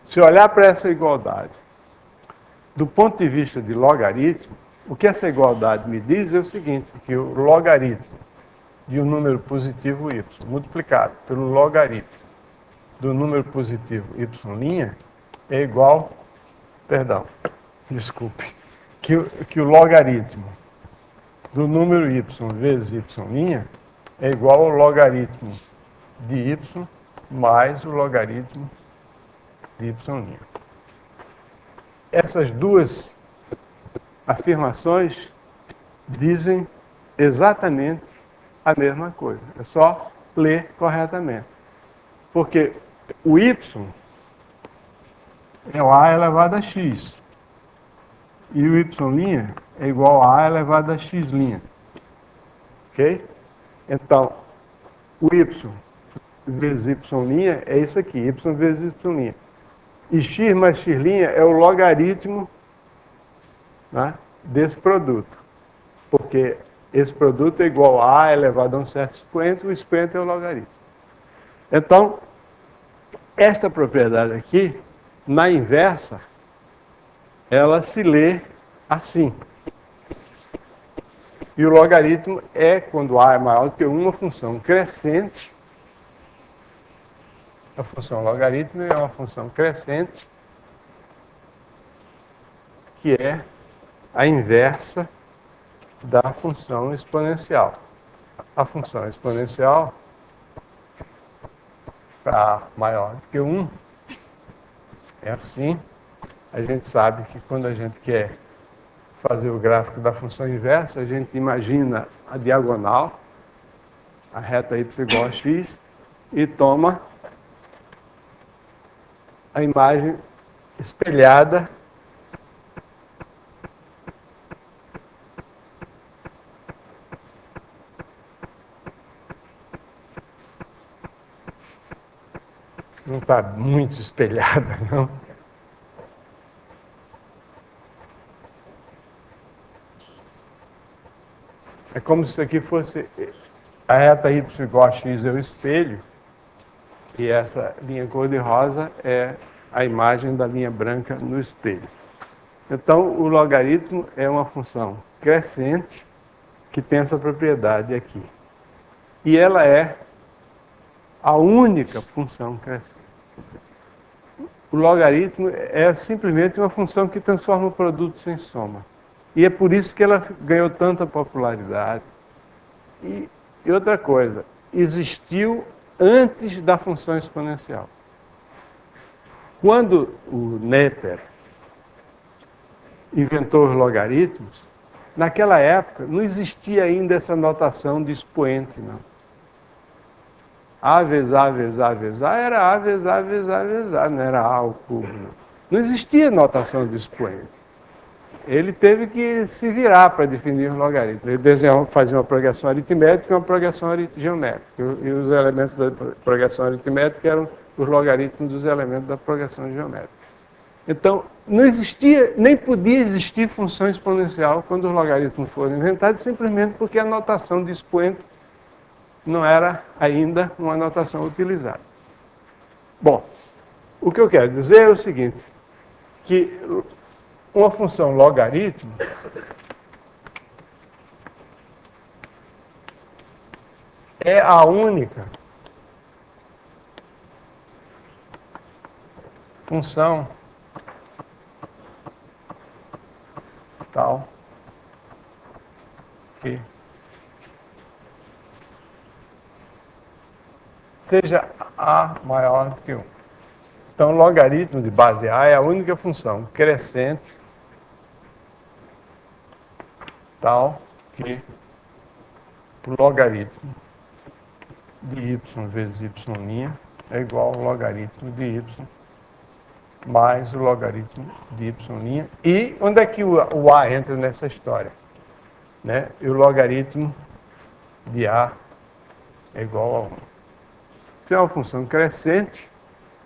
se eu olhar para essa igualdade do ponto de vista de logaritmo, o que essa igualdade me diz é o seguinte, que o logaritmo de um número positivo y, multiplicado pelo logaritmo do número positivo y' é igual, que o logaritmo do número y vezes y' é igual ao logaritmo de y mais o logaritmo de y'. Essas duas afirmações dizem exatamente a mesma coisa. É só ler corretamente. Porque o y é o a elevado a x. E o y' é igual a elevado a x'. Ok? Então, o y vezes y' é isso aqui, y vezes y'. E x mais x' é o logaritmo, né, desse produto. Porque esse produto é igual a elevado a um certo expoente, o expoente é o logaritmo. Então, esta propriedade aqui, na inversa, ela se lê assim. E o logaritmo é, quando A é maior do que 1, uma função crescente. A função logaritmo é uma função crescente, que é a inversa da função exponencial. A função exponencial, para maior do que 1, é assim. A gente sabe que quando a gente quer fazer o gráfico da função inversa, a gente imagina a diagonal, a reta y igual a x, e toma a imagem espelhada não está muito espelhada, não. É como se isso aqui fosse a reta y igual a x é o espelho, E essa linha cor-de-rosa é a imagem da linha branca no espelho. Então, o logaritmo é uma função crescente que tem essa propriedade aqui. E ela é a única função crescente. O logaritmo é simplesmente uma função que transforma produtos em soma. E é por isso que ela ganhou tanta popularidade. E outra coisa, existiu antes da função exponencial. Quando o Noether inventou os logaritmos, naquela época não existia ainda essa notação de expoente, não. A vezes A vezes A vezes A era A vezes A vezes A vezes A, não era A ao cubo. Não existia notação de expoente. Ele teve que se virar para definir os logaritmos. Ele fazia uma progressão aritmética e uma progressão geométrica. E os elementos da progressão aritmética eram os logaritmos dos elementos da progressão geométrica. Então, não existia, nem podia existir função exponencial quando os logaritmos foram inventados, simplesmente porque a notação de expoente não era ainda uma notação utilizada. Bom, o que eu quero dizer é o seguinte, que uma função logaritmo é a única função tal que seja A maior do que 1. Então, o logaritmo de base A é a única função crescente tal que o logaritmo de y vezes y' é igual ao logaritmo de y mais o logaritmo de y'. E onde é que o A entra nessa história? Né? E o logaritmo de A é igual a 1. Se é uma função crescente,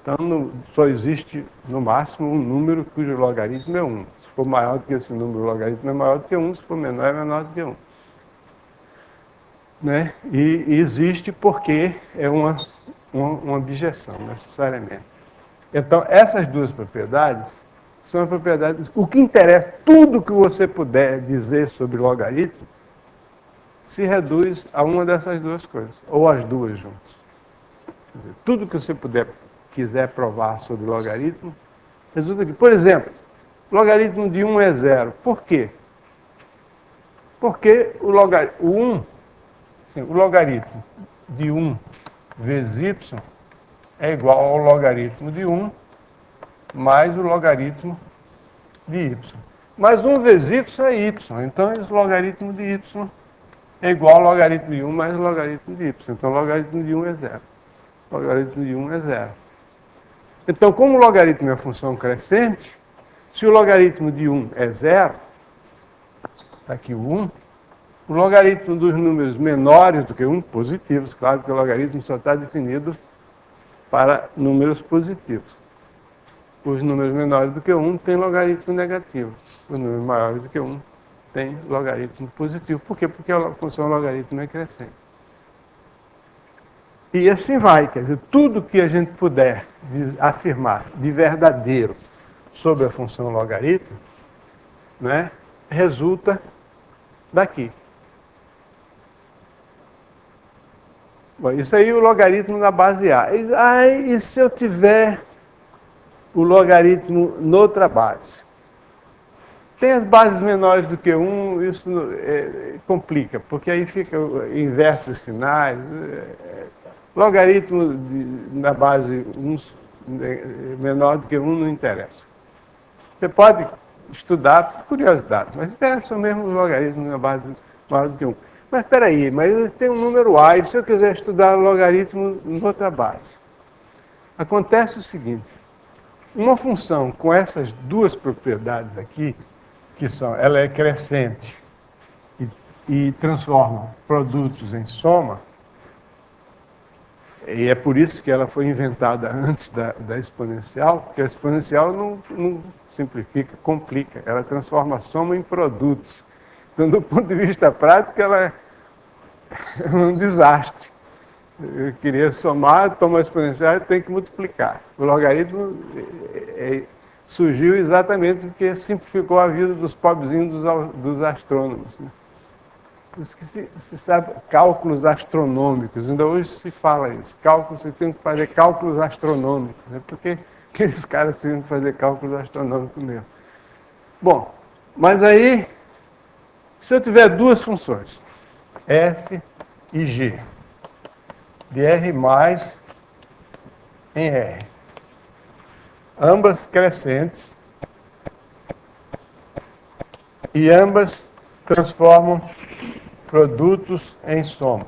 então só existe, no máximo, um número cujo logaritmo é 1. Se for maior do que esse número, o logaritmo é maior do que 1. Se for menor, é menor do que 1. Né? E existe porque é uma objeção, necessariamente. Então, essas duas propriedades são as propriedades... O que interessa, tudo que você puder dizer sobre logaritmo, se reduz a uma dessas duas coisas, ou as duas juntas. Tudo que você quiser provar sobre logaritmo, resulta aqui. Por exemplo, logaritmo de 1 é 0. Por quê? Porque o logaritmo de 1 vezes y é igual ao logaritmo de 1 mais o logaritmo de y. Mas 1 vezes y é y. Então, o logaritmo de y é igual ao logaritmo de 1 mais o logaritmo de y. Então, o logaritmo de 1 é 0. O logaritmo de 1 é 0. Então, como o logaritmo é uma função crescente, se o logaritmo de 1 é 0, está aqui o 1, o logaritmo dos números menores do que 1, positivos, claro que o logaritmo só está definido para números positivos. Os números menores do que 1 têm logaritmo negativo. Os números maiores do que 1 têm logaritmo positivo. Por quê? Porque a função logaritmo é crescente. E assim vai, quer dizer, tudo que a gente puder afirmar de verdadeiro sobre a função logaritmo, né, resulta daqui. Bom, isso aí é o logaritmo na base A. E se eu tiver o logaritmo noutra base? Tem as bases menores do que 1, isso complica, porque aí fica inverte os sinais. Logaritmo na base 1 menor do que 1 não interessa. Você pode estudar por curiosidade, mas interessa mesmo os logaritmos na base maior do que 1. Mas espera aí, mas tem um número A, e se eu quiser estudar o logaritmo em outra base? Acontece o seguinte, uma função com essas duas propriedades aqui, que são, ela é crescente e transforma produtos em soma, e é por isso que ela foi inventada antes da exponencial, porque a exponencial não simplifica, complica, ela transforma a soma em produtos. Então, do ponto de vista prático, ela é um desastre. Eu queria somar, tomar exponencial, tem que multiplicar. O logaritmo surgiu exatamente porque simplificou a vida dos pobrezinhos dos astrônomos. Né? Por isso que se sabe cálculos astronômicos, ainda hoje se fala isso, cálculos, você tem que fazer cálculos astronômicos, né? Porque aqueles caras tinham que fazer cálculos astronômicos mesmo. Bom, mas aí, se eu tiver duas funções, f e g, de R mais em R, ambas crescentes, e ambas transformam produtos em soma.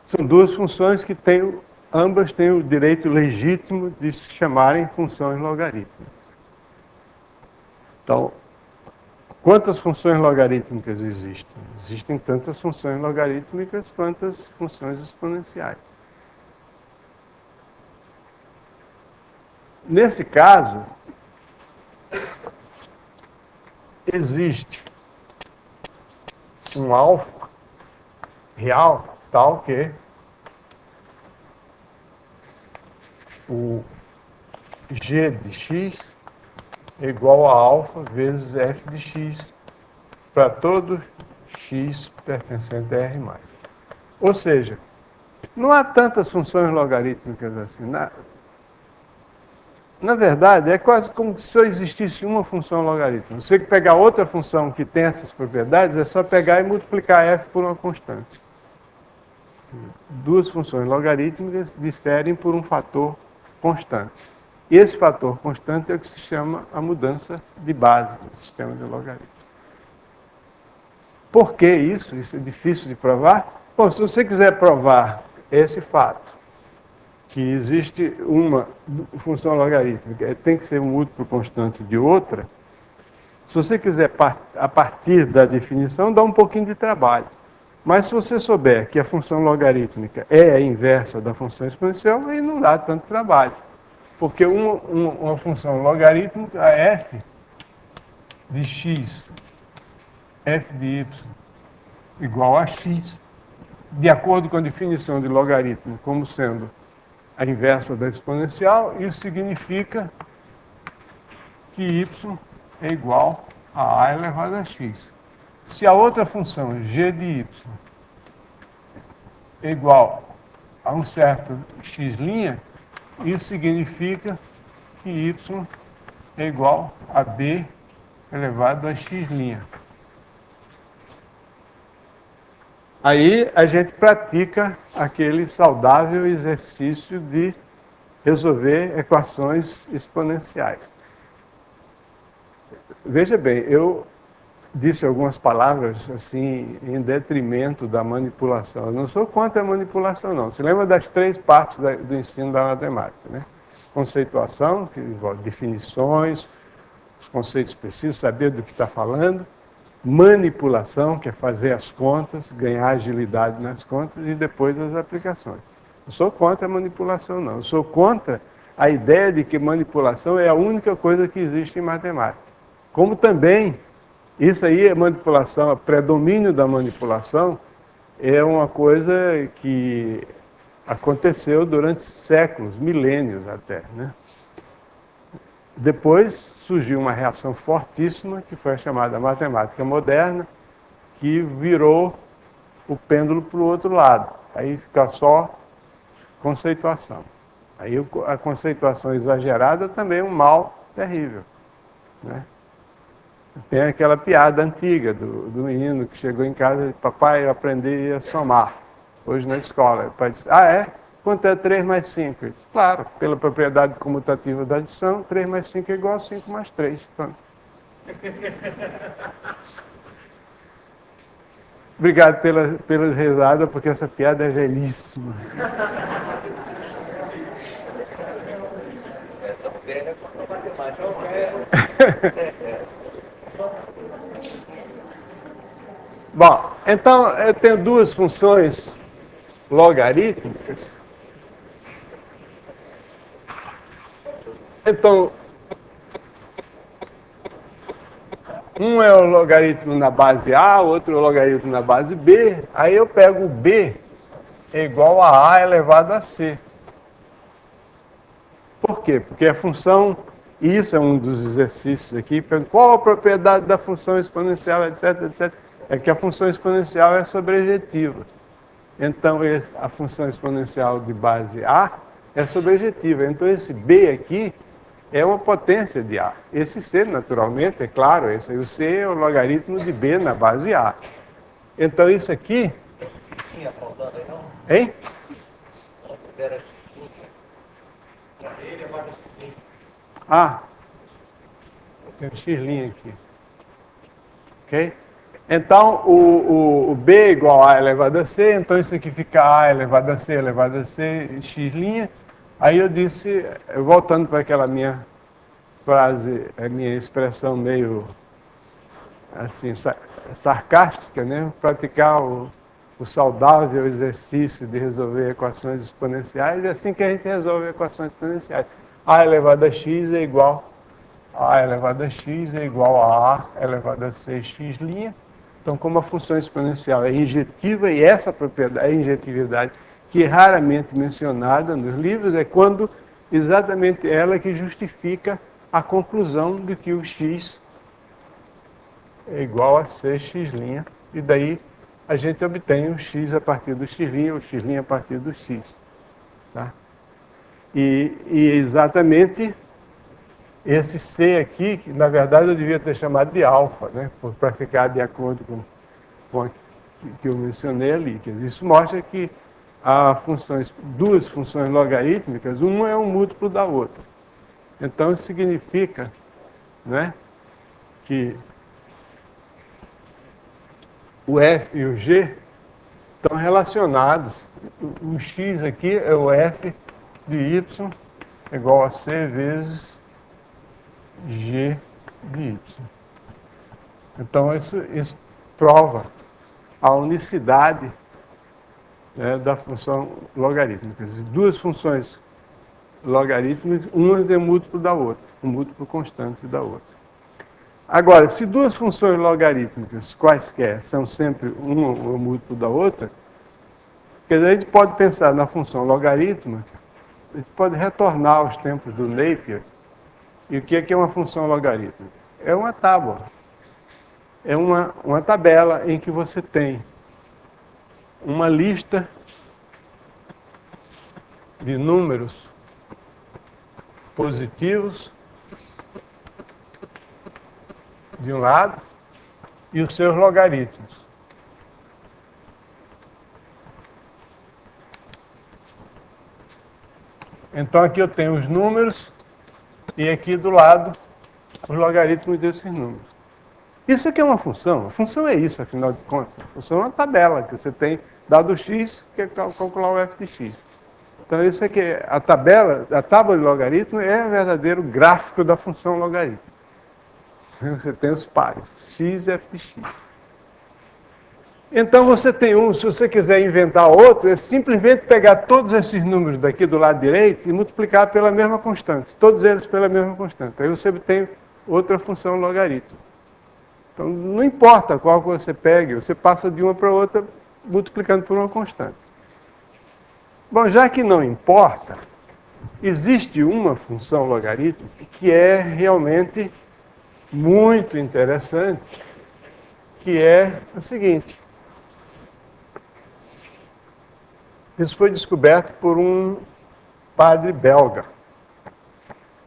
São duas funções que ambas têm o direito legítimo de se chamarem funções logarítmicas. Então, quantas funções logarítmicas existem? Existem tantas funções logarítmicas quanto funções exponenciais. Nesse caso, existe um alfa real tal que o g de x é igual a alfa vezes f de x para todo x pertencente a R+. Ou seja, não há tantas funções logarítmicas assim. Na verdade, é quase como se só existisse uma função logarítmica. Você que pegar outra função que tem essas propriedades, é só pegar e multiplicar f por uma constante. Duas funções logarítmicas diferem por um fator constante. E esse fator constante é o que se chama a mudança de base do sistema de logaritmos. Por que isso? Isso é difícil de provar? Bom, se você quiser provar esse fato, que existe uma função logarítmica, tem que ser um múltiplo constante de outra, se você quiser, a partir da definição, dá um pouquinho de trabalho. Mas se você souber que a função logarítmica é a inversa da função exponencial, aí não dá tanto trabalho. Porque uma função logarítmica, a f de x, f de y, igual a x, de acordo com a definição de logaritmo como sendo a inversa da exponencial, isso significa que y é igual a elevado a x. Se a outra função, g de y, é igual a um certo x', isso significa que y é igual a b elevado a x'. Aí a gente pratica aquele saudável exercício de resolver equações exponenciais. Veja bem, eu disse algumas palavras assim em detrimento da manipulação. Eu não sou contra a manipulação, não. Você lembra das três partes do ensino da matemática, né? Conceituação, que envolve definições, os conceitos precisos, saber do que está falando. Manipulação, que é fazer as contas, ganhar agilidade nas contas e depois as aplicações. Não sou contra a manipulação, não. Eu sou contra a ideia de que manipulação é a única coisa que existe em matemática. Como também, isso aí é manipulação, o predomínio da manipulação é uma coisa que aconteceu durante séculos, milênios até, né? Depois surgiu uma reação fortíssima, que foi a chamada matemática moderna, que virou o pêndulo para o outro lado. Aí fica só conceituação. Aí a conceituação exagerada também é um mal terrível, né? Tem aquela piada antiga do menino que chegou em casa e disse: papai, eu aprendi a somar hoje na escola. O pai disse: ah, é? Quanto é 3 mais 5? Disse: claro, pela propriedade comutativa da adição, 3 mais 5 é igual a 5 mais 3. Então... Obrigado pela risada, porque essa piada é velhíssima. Bom, então eu tenho duas funções logarítmicas. Então, um é o logaritmo na base A, outro é o logaritmo na base B. Aí eu pego o B é igual a elevado a C. Por quê? Porque a função, isso é um dos exercícios aqui, qual a propriedade da função exponencial, etc, etc. É que a função exponencial é sobrejetiva. Então, a função exponencial de base A é sobrejetiva. Então, esse B aqui é uma potência de A. Esse C, naturalmente, é claro, esse aí, o C é o logaritmo de B na base A. Então, isso aqui... Tinha faltado aí, não? Hein? Não fizeram esse estudo. Ele agora esse Ah, tem um X' aqui. Ok? Então, o B é igual a elevado a C, então isso aqui fica A elevado a C, elevado a C, X'. Aí eu disse, voltando para aquela minha frase, a minha expressão meio assim, sarcástica, né? Praticar o saudável exercício de resolver equações exponenciais, é assim que a gente resolve equações exponenciais. A elevado a x é igual a elevado a x é igual a elevado a c x'. Então, como a função exponencial é injetiva, e essa propriedade, a injetividade, que é raramente mencionada nos livros, é quando exatamente ela que justifica a conclusão de que o x é igual a cx', e daí a gente obtém o x a partir do x', o x' a partir do x. Tá? E exatamente esse C aqui, que na verdade eu devia ter chamado de alfa, né? Para ficar de acordo com a que eu mencionei ali. Quer dizer, isso mostra que há duas funções logarítmicas, uma é um múltiplo da outra. Então isso significa, né, que o F e o G estão relacionados. O X aqui é o F de Y igual a C vezes G de Y. Então isso prova a unicidade, né, da função logarítmica. Duas funções logarítmicas, uma é múltiplo da outra, um múltiplo constante da outra. Agora, se duas funções logarítmicas, quaisquer, são sempre uma ou múltiplo da outra, quer dizer, a gente pode pensar na função logarítmica, a gente pode retornar aos tempos do Napier. E o que é uma função logarítmica? É uma tábua. É uma tabela em que você tem uma lista de números positivos de um lado e os seus logaritmos. Então aqui eu tenho os números e aqui do lado os logaritmos desses números. Isso aqui é uma função. A função é isso, afinal de contas. A função é uma tabela que você tem, dado x, que é calcular o f de x. Então isso aqui, a tábua de logaritmo é o verdadeiro gráfico da função logarítmica. Você tem os pares, x e f de x. Então você tem um, se você quiser inventar outro, é simplesmente pegar todos esses números daqui do lado direito e multiplicar pela mesma constante, todos eles pela mesma constante. Aí você obtém outra função logarítmica. Então não importa qual que você pegue, você passa de uma para outra multiplicando por uma constante. Bom, já que não importa, existe uma função logarítmica que é realmente muito interessante, que é o seguinte. Isso foi descoberto por um padre belga,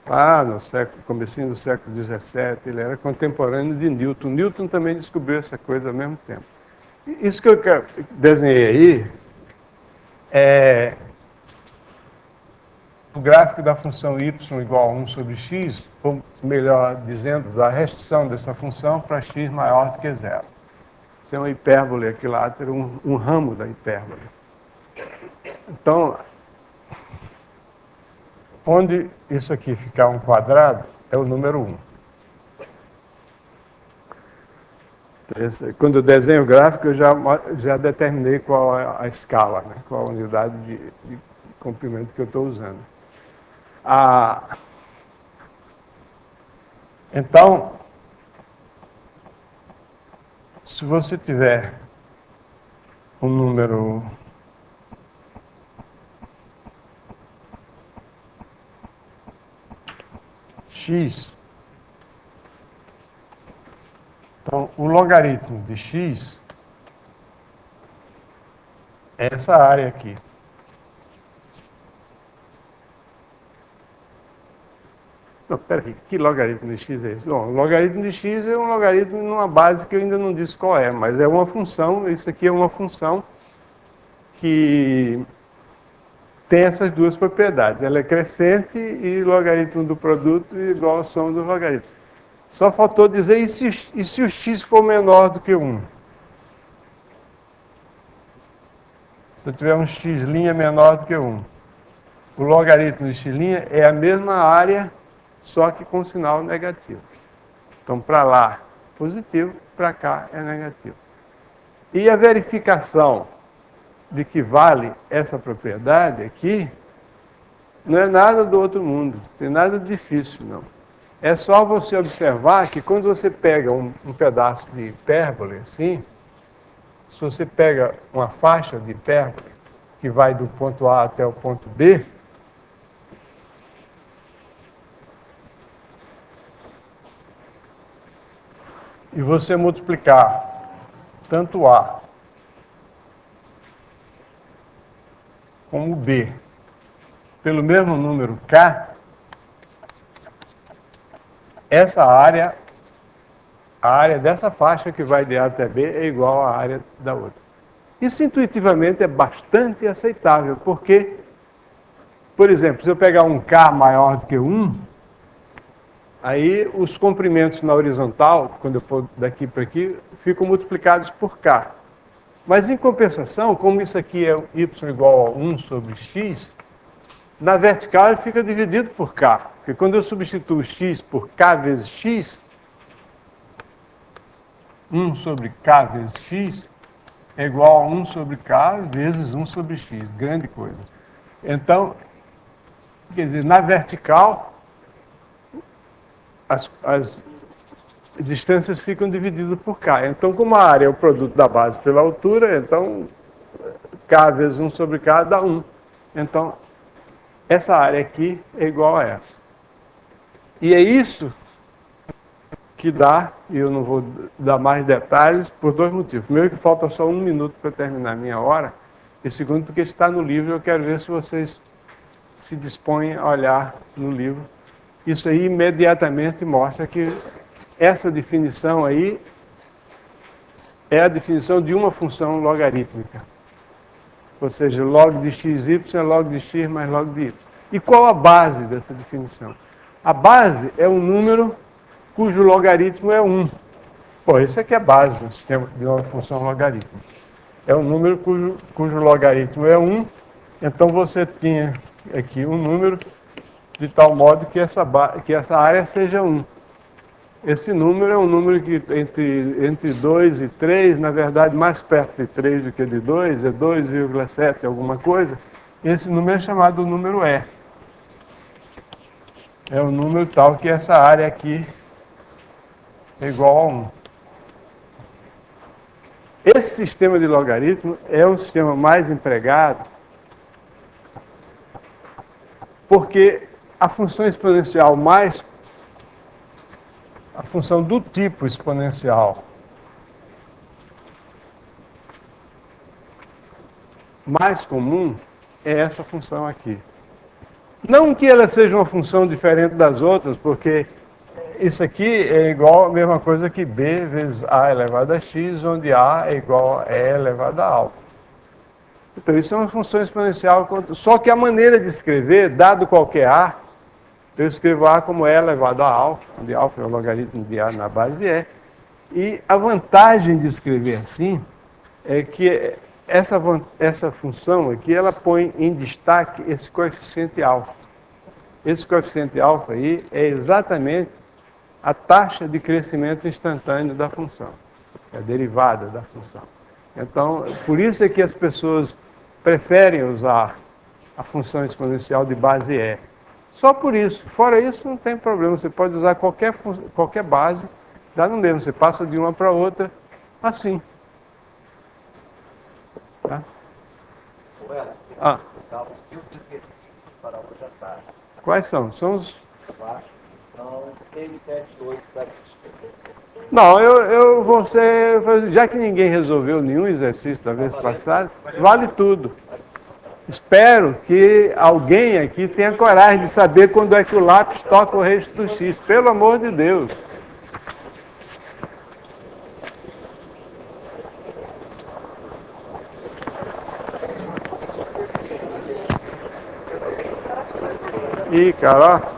lá no comecinho do século XVII. Ele era contemporâneo de Newton. Newton também descobriu essa coisa ao mesmo tempo. Isso que eu desenhei aí é o gráfico da função y igual a 1 sobre x, ou melhor dizendo, da restrição dessa função para x maior do que zero. Isso é uma hipérbole equilátera, um ramo da hipérbole. Então, onde isso aqui ficar um quadrado, é o número 1. Quando eu desenho o gráfico, eu já determinei qual é a escala, né? Qual a unidade de comprimento que eu estou usando. Então, se você tiver um número x, então o logaritmo de x é essa área aqui. Não, peraí, que logaritmo de x é esse? Bom, o logaritmo de x é um logaritmo numa base que eu ainda não disse qual é, mas é uma função, isso aqui é uma função que tem essas duas propriedades. Ela é crescente e logaritmo do produto igual à soma dos logaritmos. Só faltou dizer, e se o x for menor do que 1? Se eu tiver um x' menor do que 1, o logaritmo de x' é a mesma área, só que com sinal negativo. Então, para lá, positivo, para cá é negativo. E a verificação de que vale essa propriedade aqui, não é nada do outro mundo, não tem nada difícil, não. É só você observar que quando você pega um pedaço de hipérbole, assim, se você pega uma faixa de hipérbole, que vai do ponto A até o ponto B, e você multiplicar tanto A como B pelo mesmo número K, essa área, a área dessa faixa que vai de A até B é igual à área da outra. Isso intuitivamente é bastante aceitável, porque, por exemplo, se eu pegar um K maior do que 1, aí os comprimentos na horizontal, quando eu for daqui para aqui, ficam multiplicados por K. Mas em compensação, como isso aqui é y igual a 1 sobre x, na vertical ele fica dividido por K. Porque quando eu substituo x por K vezes x, 1 sobre K vezes x é igual a 1 sobre K vezes 1 sobre x. Grande coisa. Então, quer dizer, na vertical, as distâncias ficam divididas por K. Então, como a área é o produto da base pela altura, então K vezes 1 sobre K dá 1. Então, essa área aqui é igual a essa. E é isso que dá, e eu não vou dar mais detalhes, por dois motivos. Primeiro, que falta só 1 minuto para terminar a minha hora. E segundo, porque está no livro, eu quero ver se vocês se dispõem a olhar no livro. Isso aí imediatamente mostra que essa definição aí é a definição de uma função logarítmica. Ou seja, log de xy é log de x mais log de y. E qual a base dessa definição? A base é um número cujo logaritmo é 1. Pô, esse aqui é a base do sistema de uma função logarítmica. É um número cujo logaritmo é 1. Então você tinha aqui um número de tal modo que essa área seja 1. Esse número é um número que entre 2 e 3, na verdade mais perto de 3 do que de 2, é 2,7 alguma coisa. Esse número é chamado número E. É um número tal que essa área aqui é igual a 1. Esse sistema de logaritmo é o sistema mais empregado porque a função exponencial a função do tipo exponencial mais comum é essa função aqui. Não que ela seja uma função diferente das outras, porque isso aqui é igual a mesma coisa que b vezes a elevado a x, onde a é igual a e elevado a alfa. Então isso é uma função exponencial, só que a maneira de escrever, dado qualquer a, eu escrevo a como e elevado a alfa, onde alfa é o logaritmo de a na base e. E a vantagem de escrever assim é que essa função aqui, ela põe em destaque esse coeficiente alfa. Esse coeficiente alfa aí é exatamente a taxa de crescimento instantâneo da função. é a derivada da função. Então, por isso é que as pessoas preferem usar a função exponencial de base E. Só por isso. Fora isso, não tem problema. Você pode usar qualquer base, dá no mesmo. Você passa de uma para outra assim. Tá? Ué, Ah, estavam 5 exercícios para hoje à tarde. quais são? São os... Eu acho que são 6, 7, 8 para Não, eu vou ser... Já que ninguém resolveu nenhum exercício da vez passada, vale tudo. Espero que alguém aqui tenha coragem de saber quando é que o lápis toca o resto do X. Pelo amor de Deus. Ih, cara, ó.